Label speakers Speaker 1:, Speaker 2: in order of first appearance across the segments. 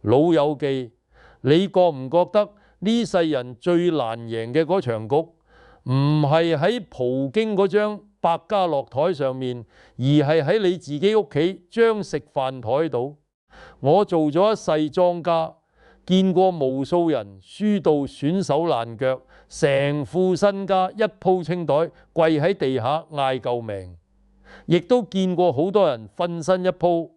Speaker 1: 老友記，你覺唔覺得呢世人最難贏嘅嗰場局，唔係喺葡京嗰張百家樂台上面，而係喺你自己屋企張食飯台度？我做咗一世莊家，見過無數人輸到損手爛腳，成副身家一鋪清袋，跪喺地下嗌救命。亦都見過好多人瞓身一鋪，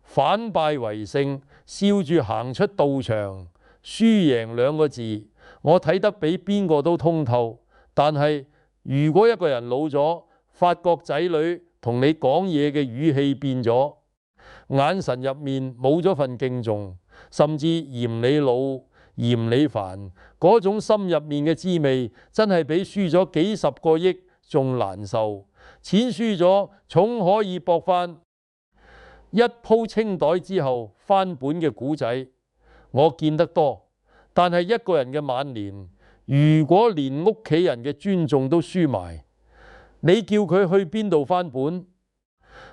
Speaker 1: 反敗為勝，笑住行出道場。輸贏兩個字，我睇得比邊個都通透。但係如果一個人老咗，發覺仔女同你講嘢嘅語氣變咗，眼神入面冇咗份敬重，甚至嫌你老嫌你煩，嗰種心入面嘅滋味，真係比輸咗幾十個億仲難受。錢輸咗總可以搏翻一鋪清袋之後翻本嘅古仔，我見得多。但係一個人嘅晚年，如果連屋企人嘅尊重都輸埋，你叫佢去邊度翻本？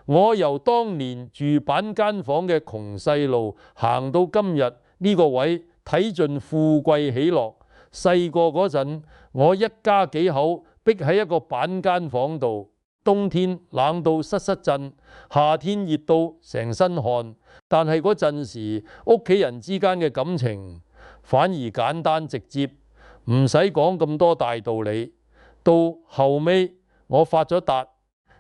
Speaker 1: 我由當年住板間房嘅窮細路，行到今日呢個位，睇盡富貴喜樂。細個嗰陣，我一家幾口逼喺一個板間房度，冬天冷到失震，夏天熱到成身汗。但係嗰陣時，屋企人之間嘅感情反而簡單直接，唔使講咁多大道理。到後尾我發咗達，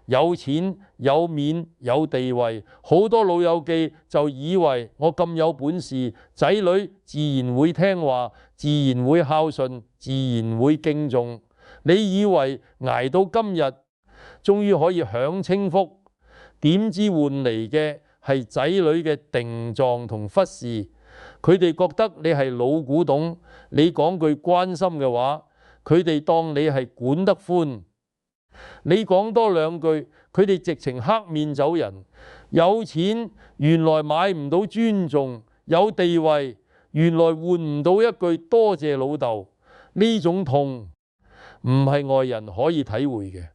Speaker 1: 有錢有面有地位，好多老友記就以為我咁有本事，仔女自然會聽話，自然會孝順，自然會敬重。你以為捱到今日終於可以享清福，點知換嚟嘅係仔女嘅定撞同忽視。佢哋覺得你係老古董，你講句關心嘅話，佢哋當你係管得寬。你講多兩句，佢哋直情黑面走人。有錢原來買唔到尊重，有地位原來換唔到一句多謝老豆。呢種痛唔係外人可以體會嘅。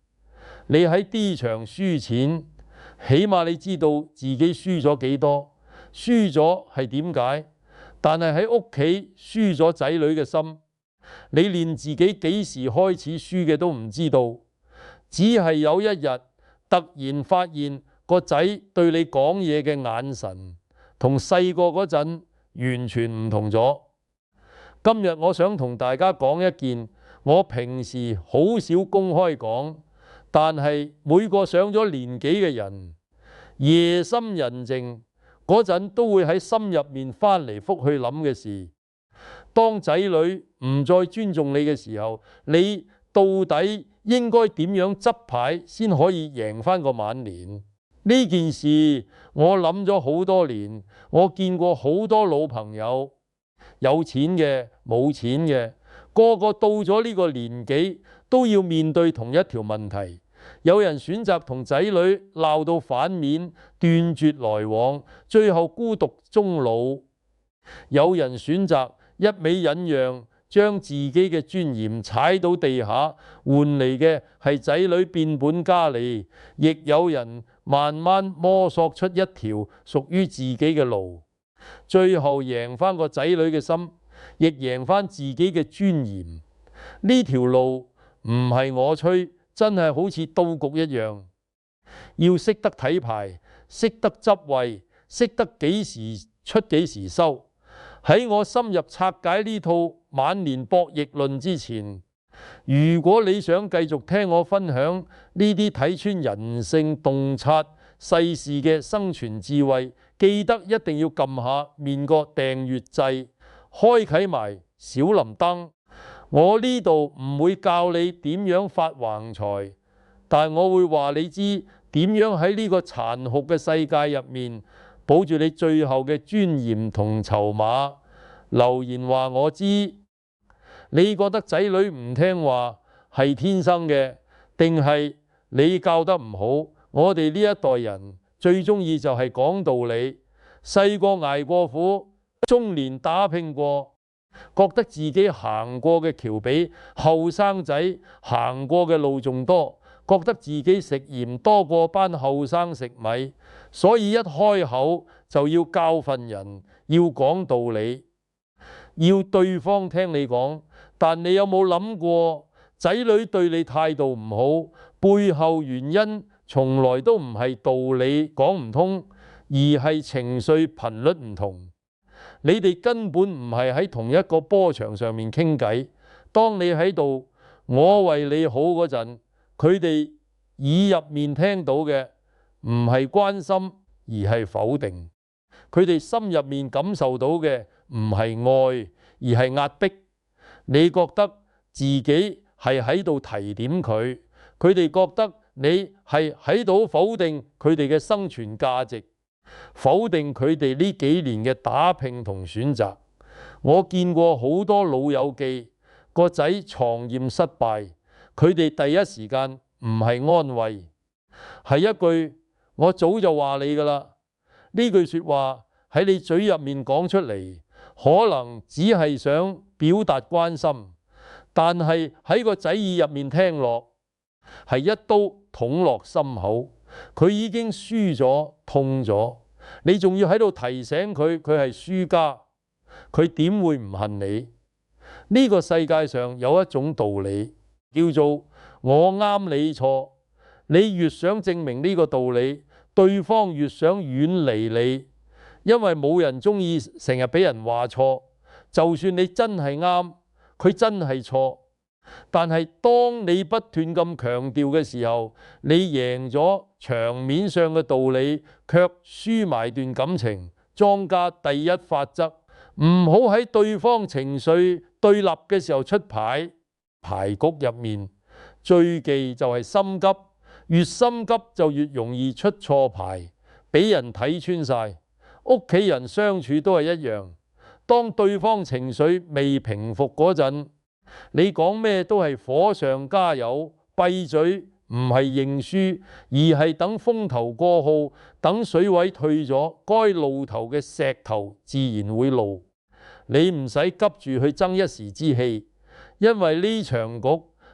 Speaker 1: 你喺 D 場輸錢，起碼你知道自己輸咗幾多，輸咗係點解？但係喺屋企輸咗仔女嘅心，你連自己幾時開始輸嘅都唔知道。只係有一日突然發現個仔對你講嘢嘅眼神同細個嗰陣完全唔同咗。今日我想同大家講一件我平時好少公開講，但係每個上咗年紀嘅人夜深人靜嗰陣都會喺心入面翻嚟覆去諗嘅事。當仔女唔再尊重你嘅時候，你到底應該點樣執牌先可以贏翻個晚年？呢件事我諗咗好多年，我見過好多老朋友，有錢嘅冇錢嘅，個個到咗呢個年紀都要面對同一條問題。有人選擇同仔女鬧到反面，斷絕來往，最後孤獨終老；有人選擇一味忍讓，將自己嘅尊嚴踩到地下，換嚟嘅係仔女變本加厲；亦有人慢慢摸索出一條屬於自己嘅路，最後贏翻個仔女嘅心，亦贏翻自己嘅尊嚴。呢條路唔係我吹，真係好似刀局一樣，要識得睇牌，識得執位，識得幾時出幾時收。喺我深入拆解呢套晚年博弈論之前，如果你想繼續聽我分享呢啲睇穿人性洞察世事嘅生存智慧，記得一定要撳下面個訂閱掣，開啟埋小鈴鐺。我呢度唔會教你點樣發橫財，但我會話你知點樣喺呢個殘酷嘅世界入面保住你最後嘅尊嚴同籌碼。留言話我知，你覺得仔女唔聽話係天生嘅，定係你教得唔好？我哋呢一代人最中意就係講道理，細個捱過苦，中年打拼過，覺得自己行過嘅橋比後生仔行過嘅路仲多，覺得自己食鹽多過班後生食米，所以一開口就要教訓人，要講道理，要對方聽你講。但你有冇諗過，仔女對你態度唔好，背後原因從來都唔係道理講唔通，而係情緒頻率唔同。你哋根本唔係喺同一個波長上面傾偈。當你喺度我為你好嗰陣，佢哋耳入面聽到嘅唔係關心，而係否定。佢哋心入面感受到嘅唔係愛，而係壓迫。你覺得自己係喺度提點佢，佢哋覺得你係喺度否定佢哋嘅生存價值，否定佢哋呢幾年嘅打拼同選擇。我見過好多老友記個仔床驗失敗，佢哋第一時間唔係安慰，係一句我早就話你㗎啦。呢句說話喺你嘴入面講出嚟，可能只係想表達關心，但係喺個仔耳入面聽落係一刀捅落心口。佢已經輸咗，痛咗，你仲要喺度提醒佢，佢係輸家，佢點會唔恨你？呢個世界上有一種道理叫做我啱你錯，你越想證明呢個道理，對方越想遠離你，因為冇人中意成日俾人話錯。就算你真係啱，佢真係錯，但係當你不斷咁強調嘅時候，你贏咗場面上嘅道理，卻輸埋段感情。莊家第一法則，唔好喺對方情緒對立嘅時候出牌。牌局入面最忌就係心急，越心急就越容易出錯牌，俾人睇穿晒。屋企人相處都係一樣，當對方情緒未平復嗰陣，你講咩都係火上加油，閉嘴唔係認輸，而係等風頭過後，等水位退咗，該露頭嘅石頭自然會露。你唔使急住去爭一時之氣，因為呢場局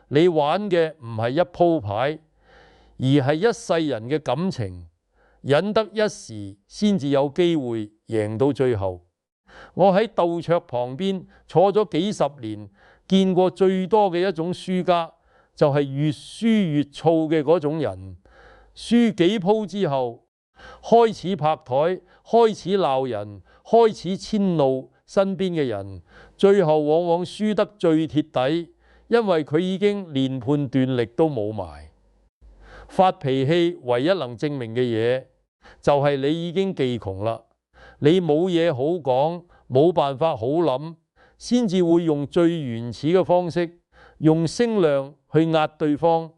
Speaker 1: 你玩嘅唔係一鋪牌，而係一世人嘅感情，忍得一時先至有機會贏到最後。我喺鬥桌旁邊坐咗幾十年，見過最多嘅一種輸家，就係越輸越躁嘅嗰種人。輸幾鋪之後，開始拍台，開始鬧人，開始遷怒身邊嘅人，最後往往輸得最貼底，因為佢已經連判斷力都冇埋。發脾氣唯一能證明嘅嘢，就係你已經技窮啦，你冇嘢好講，冇辦法好諗，先至會用最原始嘅方式，用聲量去壓對方。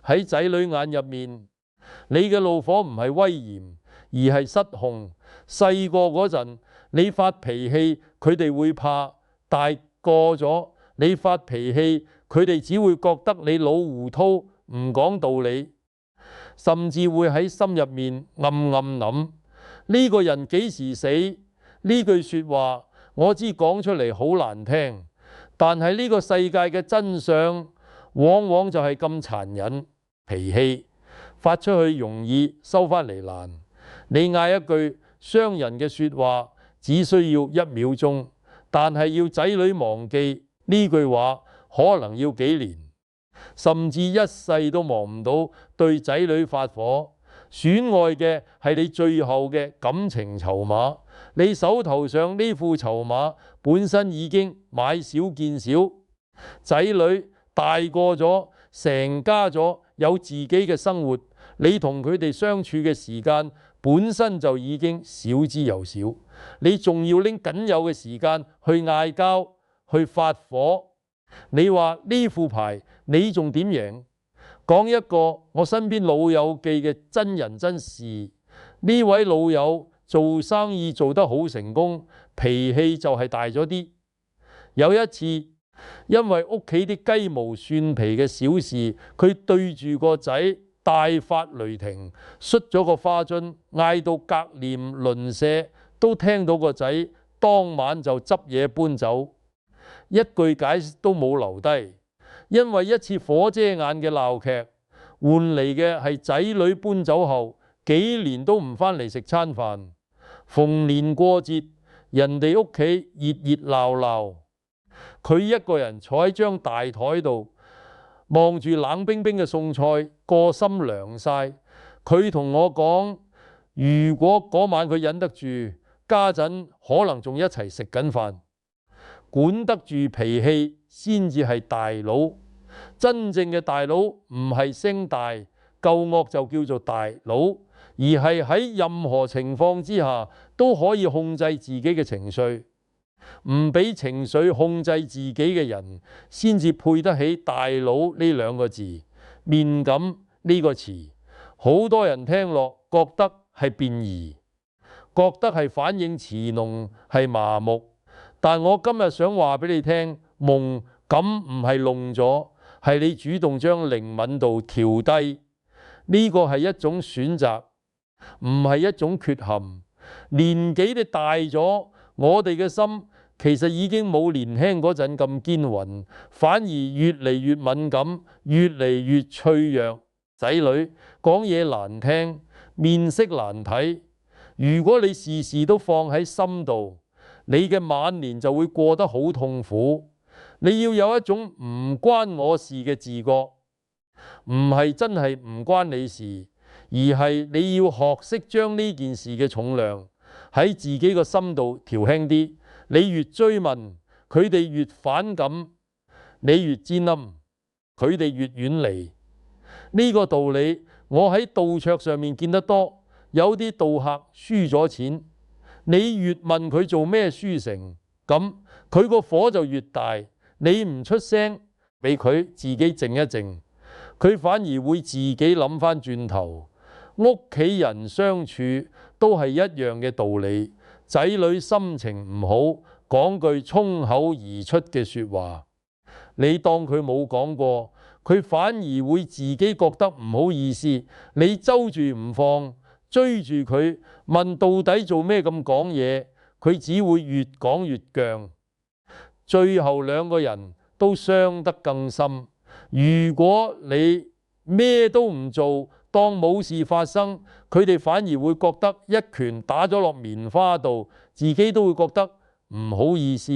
Speaker 1: 喺仔女眼入面，你嘅怒火唔係威嚴，而係失控。細個嗰陣你發脾氣，佢哋會怕；大個咗你發脾氣，佢哋只會覺得你老糊塗，唔講道理，甚至會喺心入面暗暗諗呢個人幾時死。呢句說話我知講出嚟好難聽，但係呢個世界嘅真相往往就係咁殘忍。脾氣發出去容易，收返嚟難。你嗌一句傷人嘅說話只需要1秒鐘，但係要仔女忘記呢句話可能要幾年，甚至一世都忘唔到對仔女發火。損害嘅係你最後嘅感情籌碼。你手頭上呢副籌碼本身已經買少見少，仔女大個咗，成家咗，有自己嘅生活，你同佢哋相處嘅時間本身就已經少之又少，你仲要拎僅有嘅時間去嗌交，去發火。你話呢副牌你仲點贏？講一個我身邊老友記嘅真人真事。呢位老友做生意做得好成功，脾氣就係大咗啲。有一次因為屋企啲雞毛蒜皮嘅小事，佢對住個仔大發雷霆，摔咗個花樽，嗌到隔鄰鄰舍都聽到個仔，當晚就執嘢搬走，一句解釋都冇留低。因為一次火遮眼嘅鬧劇，換嚟嘅係仔女搬走後幾年都唔返嚟食餐飯。逢年過節，人哋屋企熱熱鬧鬧，佢一個人坐喺張大台度，望住冷冰冰嘅餸菜，個心涼晒。佢同我講，如果嗰晚佢忍得住，家陣可能仲一齊食緊飯。管得住脾氣先至係大佬，真正嘅大佬唔係聲大夠惡就叫做大佬，而係喺任何情況之下都可以控制自己嘅情緒，唔俾情緒控制自己嘅人，先至配得起大佬呢兩個字。面感呢個詞，好多人聽落覺得係貶義，覺得係反應詞濃，係麻木。但我今日想話俾你聽，夢咁唔係弄咗，係你主動將靈敏度調低。呢個係一種選擇，唔係一種缺陷。年紀你大咗，我哋嘅心其實已經冇年輕嗰陣咁堅韌，反而越嚟越敏感，越嚟越脆弱。仔女講嘢難聽，面色難睇，如果你事事都放喺心度，你嘅晚年就會過得好痛苦。你要有一種唔關我事嘅自覺，唔係真係唔關你事，而係你要學識將呢件事嘅重量喺自己個心度調輕啲。你越追問，佢哋越反感；你越尖冧，佢哋越遠離。呢個道理我喺賭桌上面見得多，有啲賭客輸咗錢。你越問佢做咩輸成，咁佢個火就越大。你唔出聲，俾佢自己靜一靜，佢反而會自己諗返轉頭。屋企人相處都係一樣嘅道理。仔女心情唔好，講句衝口而出嘅說話，你當佢冇講過，佢反而會自己覺得唔好意思。你揪住唔放，追住佢問到底做咩咁講嘢，佢只會越講越僵，最後兩個人都傷得更深。如果你咩都唔做，當冇事發生，佢哋反而會覺得一拳打咗落棉花度，自己都會覺得唔好意思。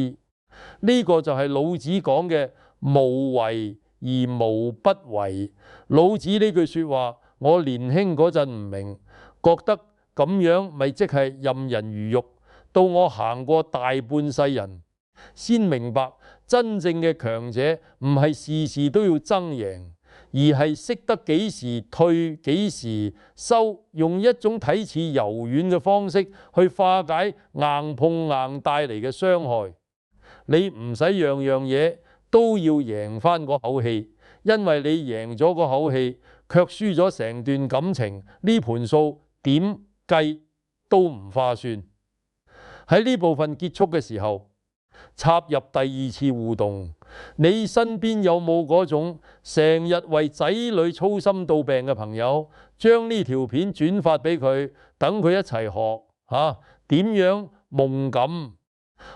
Speaker 1: 呢個就係老子講嘅無為而無不為。老子呢句說話，我年輕嗰陣唔明，覺得咁樣咪即係任人魚肉。到我行過大半世人，先明白真正嘅強者唔係事事都要爭贏，而係識得幾時退幾時收，用一種睇似柔軟嘅方式去化解硬碰硬帶嚟嘅傷害。你唔使樣樣嘢都要贏返嗰口氣，因為你贏咗嗰口氣，卻輸咗成段感情，呢盤數點計都唔划算。喺呢部分結束嘅時候，插入第二次互動。你身邊有冇嗰種成日為仔女操心到病嘅朋友？將呢條片轉發俾佢，等佢一齊學點樣夢感。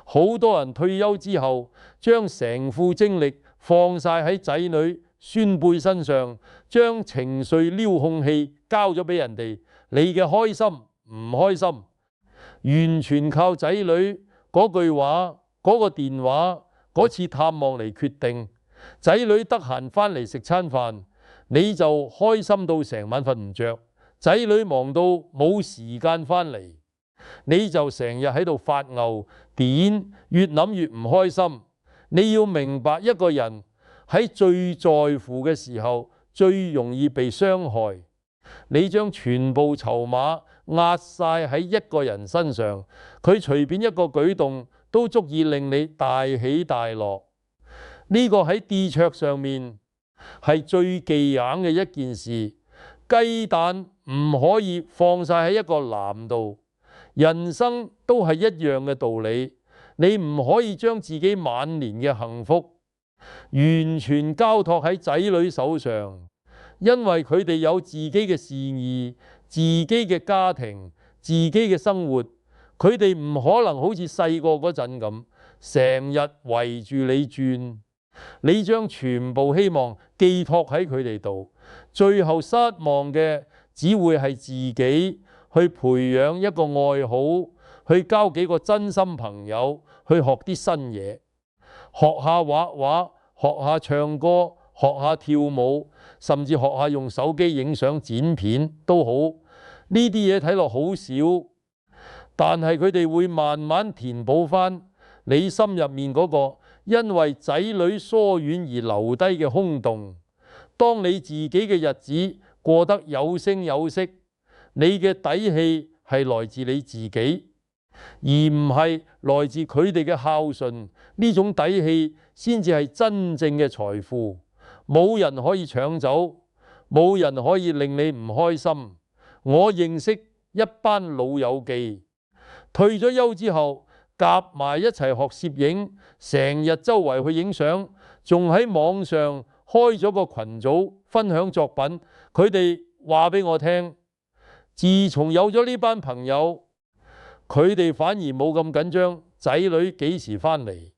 Speaker 1: 好多人退休之後，將成副精力放晒喺仔女孫輩身上，將情緒撩控器交咗俾人哋。你嘅開心唔開心，完全靠仔女嗰句話、嗰個電話、嗰次探望嚟決定。仔女得閒返嚟食餐飯，你就開心到成晚瞓唔着；仔女忙到冇時間返嚟，你就成日喺度發吽癟，越諗越唔開心。你要明白，一個人喺最在乎嘅時候，最容易被傷害。你將全部籌碼壓晒喺一個人身上，佢隨便一個舉動都足以令你大起大落。呢個喺D桌上面係最忌眼嘅一件事。雞蛋唔可以放晒喺一個籃度，人生都係一樣嘅道理。你唔可以將自己晚年嘅幸福完全交託喺仔女手上，因為佢哋有自己嘅事業、自己嘅家庭、自己嘅生活，佢哋唔可能好似細個嗰陣咁成日圍住你轉。你將全部希望寄託喺佢哋度，最後失望嘅只會係自己。去培養一個愛好，去交幾個真心朋友，去學啲新嘢，學下畫畫，學下唱歌，學下跳舞，甚至學下用手機影相剪片都好。呢啲嘢睇落好少，但係佢哋會慢慢填補返你心入面嗰個因為仔女疏遠而留低嘅空洞。當你自己嘅日子過得有聲有色，你嘅底氣係來自你自己，而唔係來自佢哋嘅孝順。呢種底氣先至係真正嘅財富，冇人可以搶走，冇人可以令你唔開心。我認識一班老友記，退咗休之後夾埋一齊學攝影，成日周圍去影相，仲喺網上開咗個群組分享作品。佢哋話俾我聽，自從有咗呢班朋友，佢哋反而冇咁緊張仔女幾時返嚟，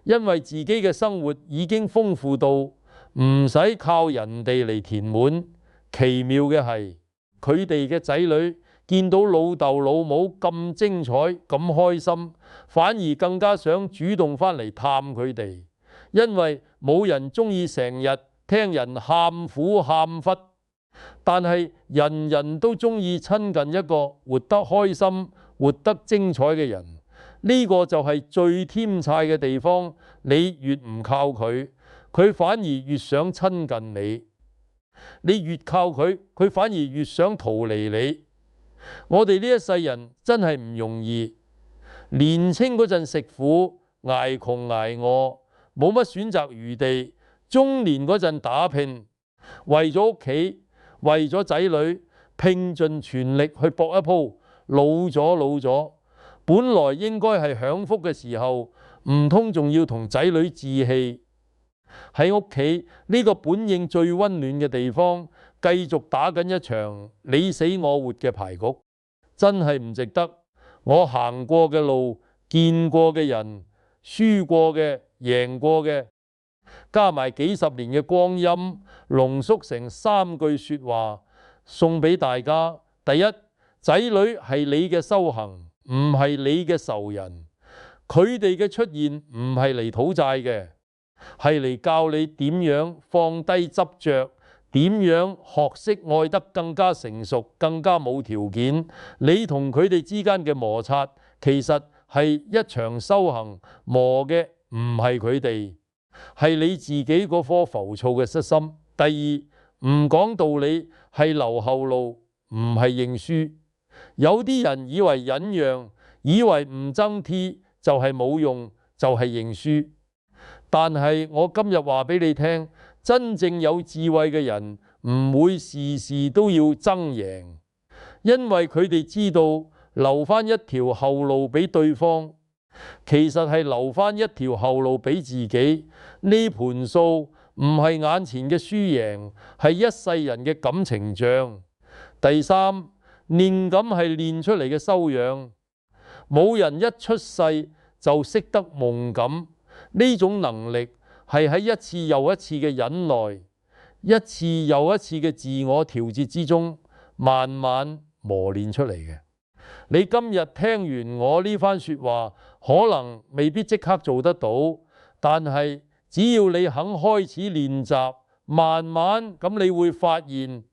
Speaker 1: 因為自己嘅生活已經豐富到唔使靠人哋嚟填滿。奇妙嘅係，佢哋嘅仔女見到老豆老母咁精彩咁開心，反而更加想主動返嚟探佢哋，因為冇人鍾意成日聽人喊苦喊忽，但係人人都鍾意親近一個活得開心、活得精彩嘅人。呢個就係最添菜嘅地方。你越唔靠佢，佢反而越想親近你；你越靠佢，佢反而越想逃離你。我哋呢一世人真係唔容易，年青嗰陣食苦，捱窮捱餓，冇乜選擇餘地；中年嗰陣打拼，為咗屋企，為咗仔女，拼盡全力去搏一鋪。老咗，本來應該係享福嘅時候，唔通仲要同仔女置氣？喺屋企呢個本應最溫暖嘅地方，繼續打緊一場你死我活嘅牌局，真係唔值得。我行過嘅路，見過嘅人，輸過嘅，贏過嘅，加埋幾十年嘅光陰，濃縮成3句說話送俾大家。第一，仔女係你嘅修行，唔係你嘅仇人。佢哋嘅出現唔係嚟討債嘅，係嚟教你點樣放低執着，點樣學識愛得更加成熟，更加冇條件。你同佢哋之間嘅摩擦，其實係一場修行，磨嘅唔係佢哋，係你自己嗰顆浮躁嘅失心。第二，唔講道理係留後路，唔係認輸。有啲人以為忍讓，以為唔爭 T 就係冇用，就係認輸。但係我今日話俾你聽，真正有智慧嘅人唔會事事都要爭贏，因為佢哋知道留返一條後路俾對方，其實係留返一條後路俾自己。呢盤數唔係眼前嘅輸贏，係一世人嘅感情帳。第三，練感係練出嚟嘅修養，冇人一出世就識得夢感。呢種能力係喺一次又一次嘅忍耐，一次又一次嘅自我調節之中，慢慢磨練出嚟嘅。你今日聽完我呢番說話，可能未必即刻做得到，但係只要你肯開始練習，慢慢咁你會發現，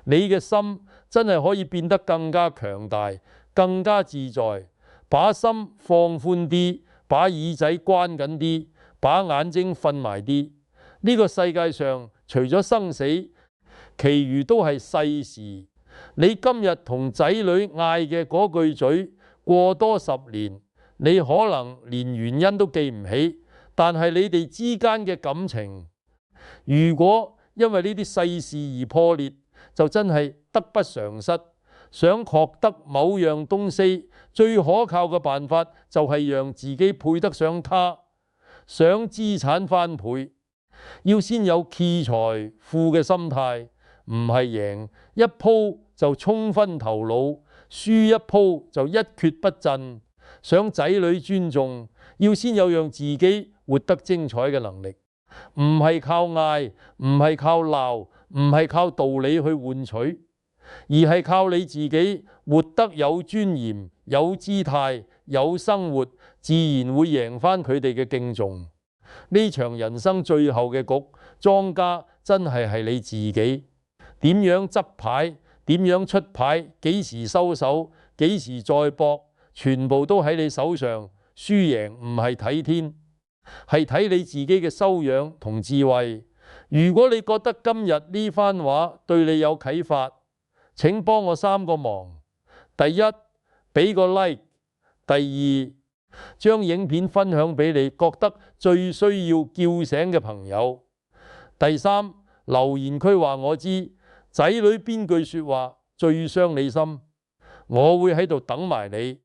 Speaker 1: 你嘅心真係可以變得更加強大，更加自在。把心放寬啲，把耳仔關緊啲，把眼睛瞓埋啲。呢個世界上除咗生死，其餘都係世事。你今日同仔女嗌嘅嗰句嘴，過多10年，你可能連原因都記唔起。但係你哋之間嘅感情，如果因為呢啲世事而破裂，就真係得不償失。想獲得某樣東西，最可靠嘅辦法就係讓自己配得上他。想資產翻倍，要先有棄財富嘅心態，唔係贏一鋪就衝昏頭腦，輸一鋪就一蹶不振。想仔女尊重，要先有讓自己活得精彩嘅能力，唔係靠嗌，唔係靠鬧，唔係靠道理去換取。而係靠你自己活得有尊嚴、有姿態、有生活，自然會贏返佢哋嘅敬重。呢場人生最後嘅局，莊家真係你自己。點樣執牌，點樣出牌，幾時收手，幾時再搏，全部都喺你手上。輸贏唔係睇天，係睇你自己嘅修養同智慧。如果你覺得今日呢番話對你有啟發，請幫我3個忙。第一，俾個 like；第二，將影片分享俾你覺得最需要叫醒嘅朋友；第三，留言區話我知仔女邊句說話最傷你心，我會喺度等埋你。